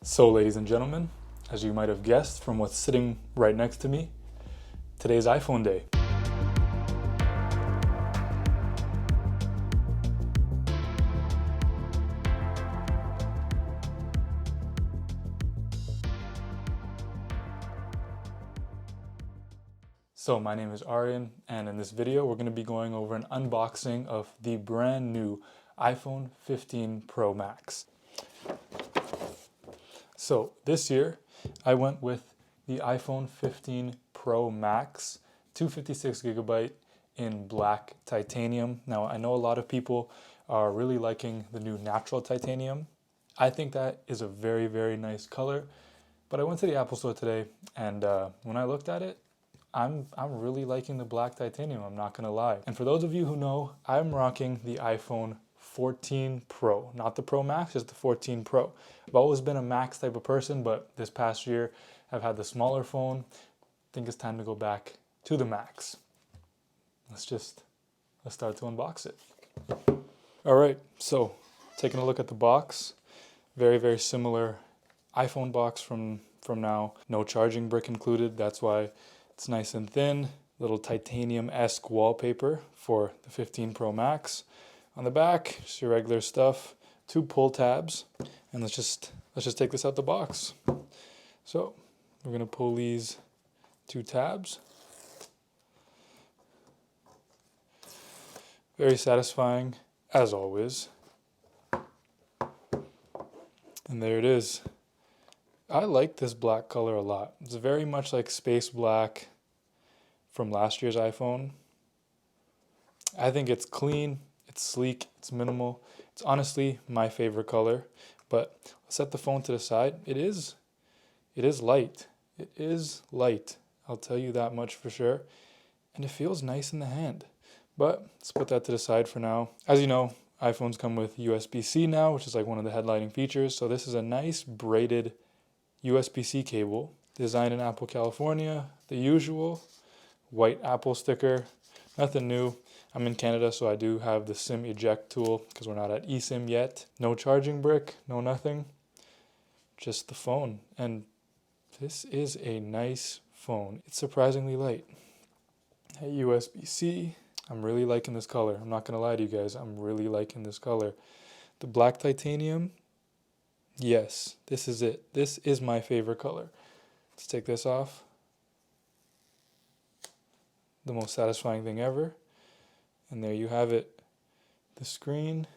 So, ladies and gentlemen, as you might have guessed from what's sitting right next to me, today's iPhone day. So, my name is Aryan, and in this video, we're going to be going over an unboxing of the brand new iPhone 15 Pro Max. So, this year, I went with the iPhone 15 Pro Max 256 gigabyte in black titanium. Now, I know a lot of people are really liking the new natural titanium. I think that is a very, very nice color. But I went to the Apple store today, and when I looked at it, I'm really liking the black titanium, I'm not gonna lie. And for those of you who know, I'm rocking the iPhone 14 Pro, not the Pro Max, just the 14 Pro. I've always been a Max type of person, but this past year I've had the smaller phone. I think it's time to go back to the Max. Let's start to unbox it. All right, so taking a look at the box, very, very similar iPhone box from now. No charging brick included, that's why it's nice and thin. Little titanium-esque wallpaper for the 15 Pro Max. On the back, just your regular stuff. 2 pull tabs, and let's just take this out the box. So we're gonna pull these 2 tabs. Very satisfying, as always. And there it is. I like this black color a lot. It's very much like space black from last year's iPhone. I think it's clean, it's sleek, it's minimal. It's honestly my favorite color, but I'll set the phone to the side. It is light. It is light. I'll tell you that much for sure. And it feels nice in the hand. But let's put that to the side for now. As you know, iPhones come with USB-C now, which is like one of the headlining features. So this is a nice braided USB-C cable, designed in Apple, California, the usual white Apple sticker, nothing new. I'm in Canada, so I do have the SIM eject tool because we're not at eSIM yet. No charging brick, no nothing, just the phone. And this is a nice phone. It's surprisingly light. Hey, USB-C, I'm really liking this color. I'm not gonna lie to you guys, I'm really liking this color. The black titanium, yes, this is it. This is my favorite color. Let's take this off. The most satisfying thing ever. And there you have it. The screen.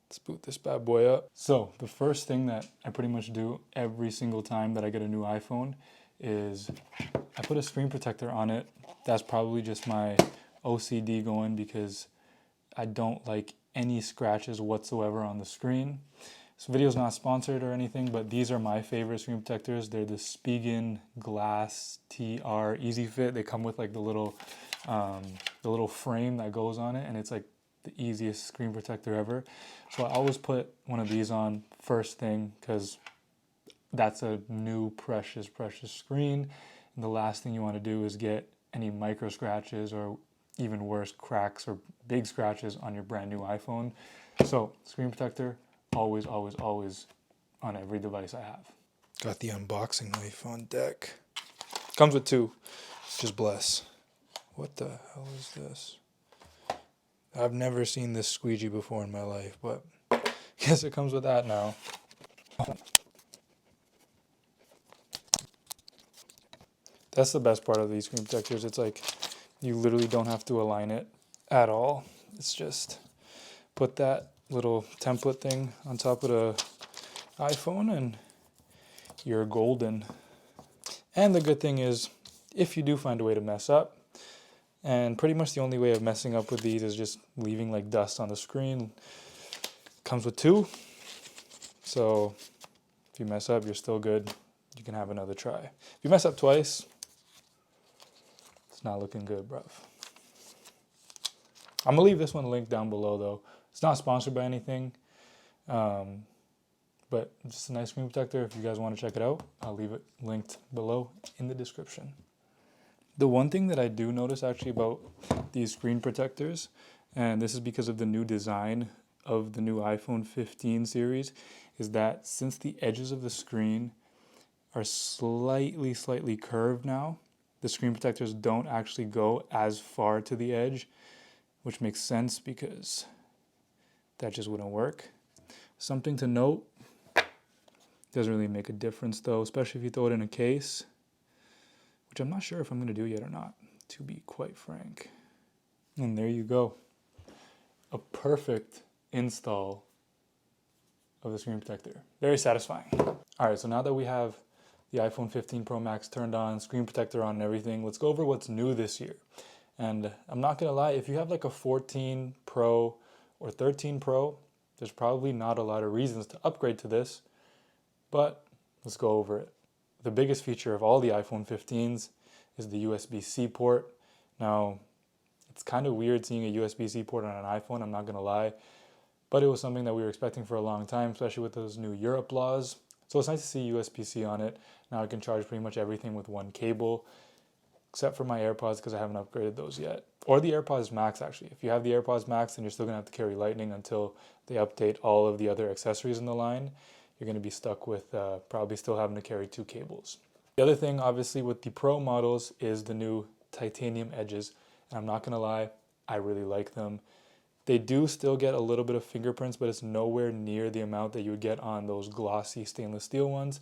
Let's boot this bad boy up. So the first thing that I pretty much do every single time that I get a new iPhone is I put a screen protector on it. That's probably just my OCD going because I don't like any scratches whatsoever on the screen. This video is not sponsored or anything, but these are my favorite screen protectors. They're the Spigen Glass TR Easy Fit. They come with like the little frame that goes on it, and it's like the easiest screen protector ever. So I always put one of these on first thing because that's a new precious screen. And the last thing you want to do is get any micro scratches or even worse, cracks or big scratches on your brand new iPhone. So screen protector, always on every device I have. Got the unboxing knife on deck. Comes with 2, just bless. What the hell is this? I've never seen this squeegee before in my life, but I guess it comes with that now. That's the best part of these screen protectors. It's like you literally don't have to align it at all. It's just put that little template thing on top of the iPhone and you're golden. And the good thing is, if you do find a way to mess up, and pretty much the only way of messing up with these is just leaving like dust on the screen. Comes with 2, so if you mess up, you're still good. You can have another try. If you mess up twice, it's not looking good, bruv. I'm gonna leave this one linked down below though. It's not sponsored by anything, but just a nice screen protector. If you guys want to check it out, I'll leave it linked below in the description. The one thing that I do notice actually about these screen protectors, and this is because of the new design of the new iPhone 15 series, is that since the edges of the screen are slightly curved now, the screen protectors don't actually go as far to the edge, which makes sense because that just wouldn't work. Something to note, doesn't really make a difference though, especially if you throw it in a case, which I'm not sure if I'm going to do yet or not, to be quite frank. And there you go. A perfect install of the screen protector. Very satisfying. All right, so now that we have the iPhone 15 Pro Max turned on, screen protector on and everything, let's go over what's new this year. And I'm not gonna lie, if you have like a 14 Pro or 13 Pro, there's probably not a lot of reasons to upgrade to this, but let's go over it. The biggest feature of all the iPhone 15s is the USB-C port. Now, it's kind of weird seeing a USB-C port on an iPhone, I'm not gonna lie, but it was something that we were expecting for a long time, especially with those new Europe laws. So it's nice to see USB-C on it. Now I can charge pretty much everything with one cable, except for my AirPods because I haven't upgraded those yet. Or the AirPods Max actually. If you have the AirPods Max, then you're still gonna have to carry Lightning until they update all of the other accessories in the line. You're gonna be stuck with probably still having to carry two cables. The other thing obviously with the Pro models is the new titanium edges. And I'm not gonna lie, I really like them. They do still get a little bit of fingerprints, but it's nowhere near the amount that you would get on those glossy stainless steel ones.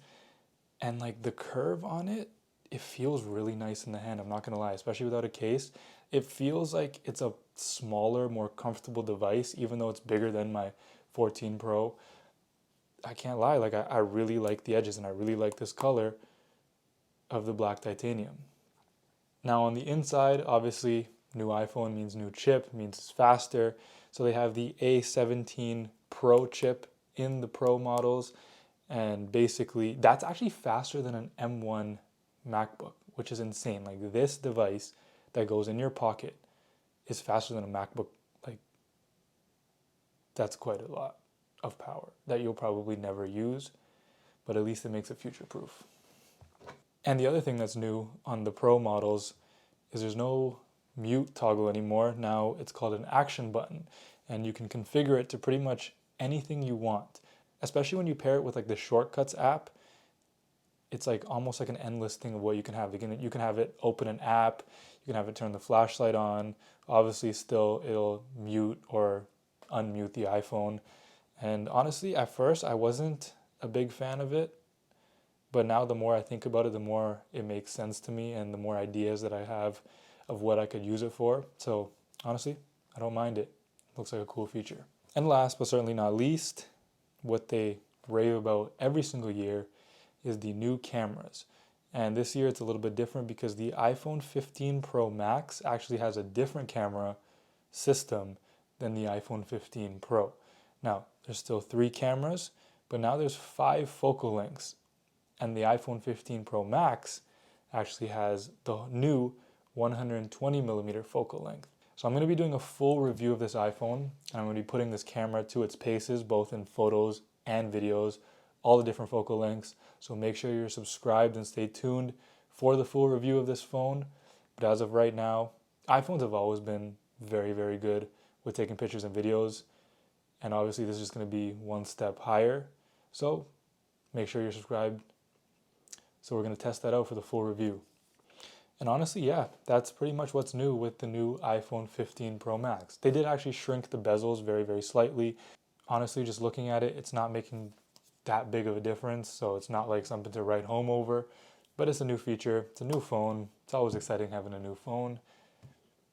And like the curve on it, it feels really nice in the hand, I'm not gonna lie, especially without a case. It feels like it's a smaller, more comfortable device, even though it's bigger than my 14 Pro. I can't lie, like I really like the edges and I really like this color of the black titanium. Now on the inside, obviously, new iPhone means new chip, means it's faster. So they have the A17 Pro chip in the Pro models. And basically, that's actually faster than an M1 MacBook, which is insane. Like this device that goes in your pocket is faster than a MacBook. Like that's quite a lot of power that you'll probably never use, but at least it makes it future-proof. And the other thing that's new on the Pro models is there's no mute toggle anymore. Now it's called an action button, and you can configure it to pretty much anything you want. Especially when you pair it with like the Shortcuts app, it's like almost like an endless thing of what you can have. You can have it open an app, you can have it turn the flashlight on. Obviously still it'll mute or unmute the iPhone. And honestly, at first I wasn't a big fan of it, but now the more I think about it, the more it makes sense to me and the more ideas that I have of what I could use it for. So honestly, I don't mind it. Looks like a cool feature. And last but certainly not least, what they rave about every single year is the new cameras. And this year it's a little bit different because the iPhone 15 Pro Max actually has a different camera system than the iPhone 15 Pro. Now, there's still 3 cameras, but now there's 5 focal lengths. And the iPhone 15 Pro Max actually has the new 120 millimeter focal length. So I'm going to be doing a full review of this iPhone, and I'm going to be putting this camera to its paces, both in photos and videos, all the different focal lengths. So make sure you're subscribed and stay tuned for the full review of this phone. But as of right now, iPhones have always been very, very good with taking pictures and videos. And obviously this is going to be one step higher. So make sure you're subscribed. So we're going to test that out for the full review. And honestly, yeah, that's pretty much what's new with the new iPhone 15 Pro Max. They did actually shrink the bezels very, very slightly. Honestly, just looking at it, it's not making that big of a difference, so it's not like something to write home over. But it's a new feature, it's a new phone. It's always exciting having a new phone.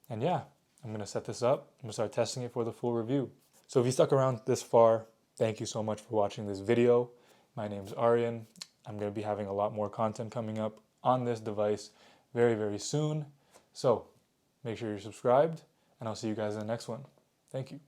And yeah, I'm going to set this up. I'm going to start testing it for the full review. So if you stuck around this far, thank you so much for watching this video. My name is Aryan. I'm going to be having a lot more content coming up on this device very, very soon. So make sure you're subscribed, and I'll see you guys in the next one. Thank you.